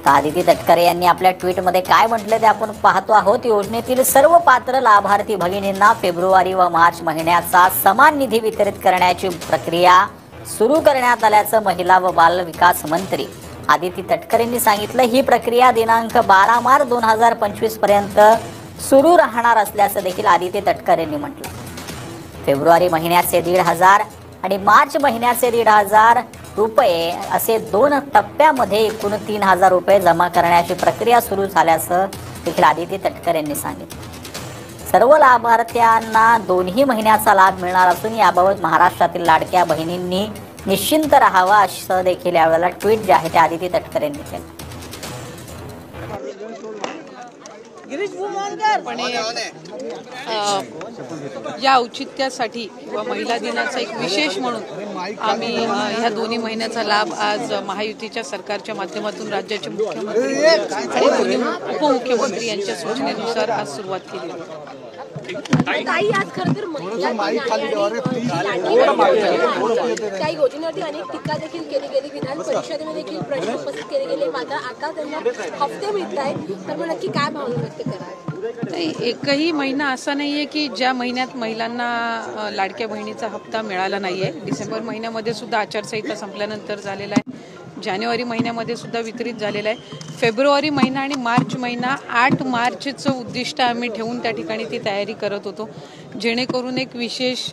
आदिती तटकरे यांनी आपल्या ट्विटमध्ये काय म्हटले ते आपण पाहतो आहोत। योजनेतील सर्व पात्र लाभार्थी भगिनींना फेब्रुवारी व मार्च महिन्याचा समान निधी वितरित करण्याची प्रक्रिया सुरू करण्यात आल्याचं महिला व बाल विकास मंत्री आदिती तटकरेंनी सांगितलं। ही प्रक्रिया दिनांक 12 मार्च 2025 पर्यंत सुरू राहणार असल्याचं देखील आदिती तटकरेंनी म्हटलं। फेब्रुवारी महिन्याचे 1,500 आणि मार्च महिन्याचे 1,500 रुपये असे 2 टप्प्यामध्ये एकूण 3,000 रुपये जमा करण्याची प्रक्रिया सुरू झाल्याचं देखील आदिती तटकरे यांनी सांगितलं। सर्व लाभार्थ्यांना दोन्ही महिन्याचा लाभ मिळणार असून याबाबत महाराष्ट्रातील लाडक्या बहिणींनी निश्चिंत राहावं असं देखील यावेळेला ट्विट जे आहे ते आदिती तटकरे यांनी केलं। पण या औचित्यासाठी किंवा महिला दिनाचा एक विशेष म्हणून आम्ही ह्या दोन्ही महिन्याचा लाभ आज महायुतीच्या सरकारच्या माध्यमातून राज्याचे मुख्यमंत्री आणि दोन्ही उपमुख्यमंत्री यांच्या सूचनेनुसार आज सुरुवात केली। ताई आज खरं तर त्या योजनेवरती अनेक टीका देखील केली गेली, विधान परिषदेमध्ये देखील प्रश्न उपस्थित केले गेले, मात्र आता त्यांना हफ्ते मिळत आहेत, तर मग नक्की काय भावना व्यक्त कराल? एकही महिना असा नाहीये की ज्या महिन्यात महिलांना लाडक्या बहिणीचा हप्ता मिळाला नाहीये। डिसेंबर महिन्यामध्ये सुद्धा आचारसंहिता संपल्यानंतर झालेला आहे, जानेवारी महिन्यामध्ये सुद्धा वितरित झालेला आहे। फेब्रुवारी महिना आणि मार्च महिना 8 मार्चचं उद्दिष्ट आम्ही ठेवून त्या ठिकाणी ती तयारी करत होतो, जेणेकरून एक विशेष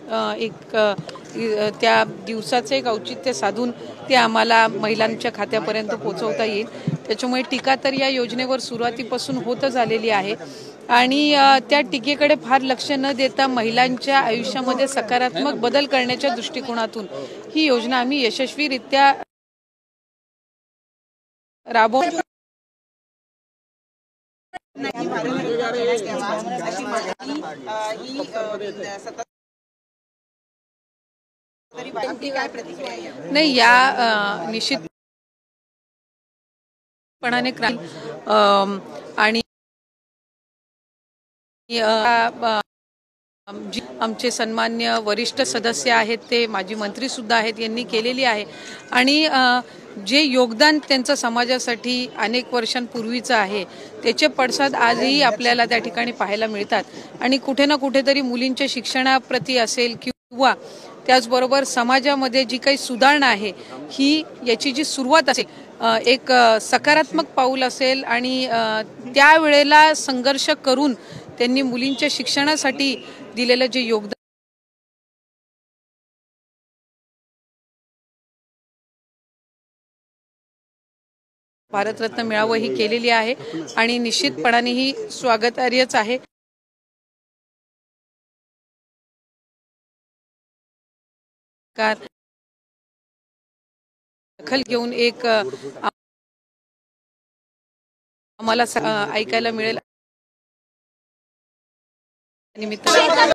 त्या दिवसाचं एक औचित्य साधून ते आम्हाला महिलांच्या खात्यापर्यंत पोहोचवता येईल। त्याच्यामुळे टीका तर या योजनेवर सुरुवातीपासून होतच आलेली आहे आणि त्या टीकेकडे फार लक्ष न देता महिलांच्या आयुष्यामध्ये सकारात्मक बदल करण्याच्या दृष्टिकोनातून ही योजना आम्ही यशस्वीरित्या राबवून नाही या निश्चितपणाने आणि आमचे सन्मान्य वरिष्ठ सदस्य आहेत ते माजी मंत्री सुद्धा आहेत, यांनी केलेली आहे आणि जे योगदान त्यांचं समाजासाठी अनेक वर्षांपूर्वीचं आहे त्याचे पडसाद आजही आपल्याला त्या ठिकाणी पाहायला मिळतात आणि कुठे ना कुठेतरी मुलींच्या शिक्षणाप्रती असेल किंवा त्याचबरोबर समाजामध्ये जी काही सुधारणा आहे ही याची जी सुरुवात असेल एक सकारात्मक पाऊल असेल आणि त्यावेळेला संघर्ष करून त्यांनी मुलींच्या शिक्षणासाठी दिलेलं जे योगदान भारतरत्न मिळावं ही केलेली आहे आणि निश्चितपणाने ही स्वागतार्हच आहे। दखल घेऊन एक आम्हाला ऐकायला मिळेल निमित्त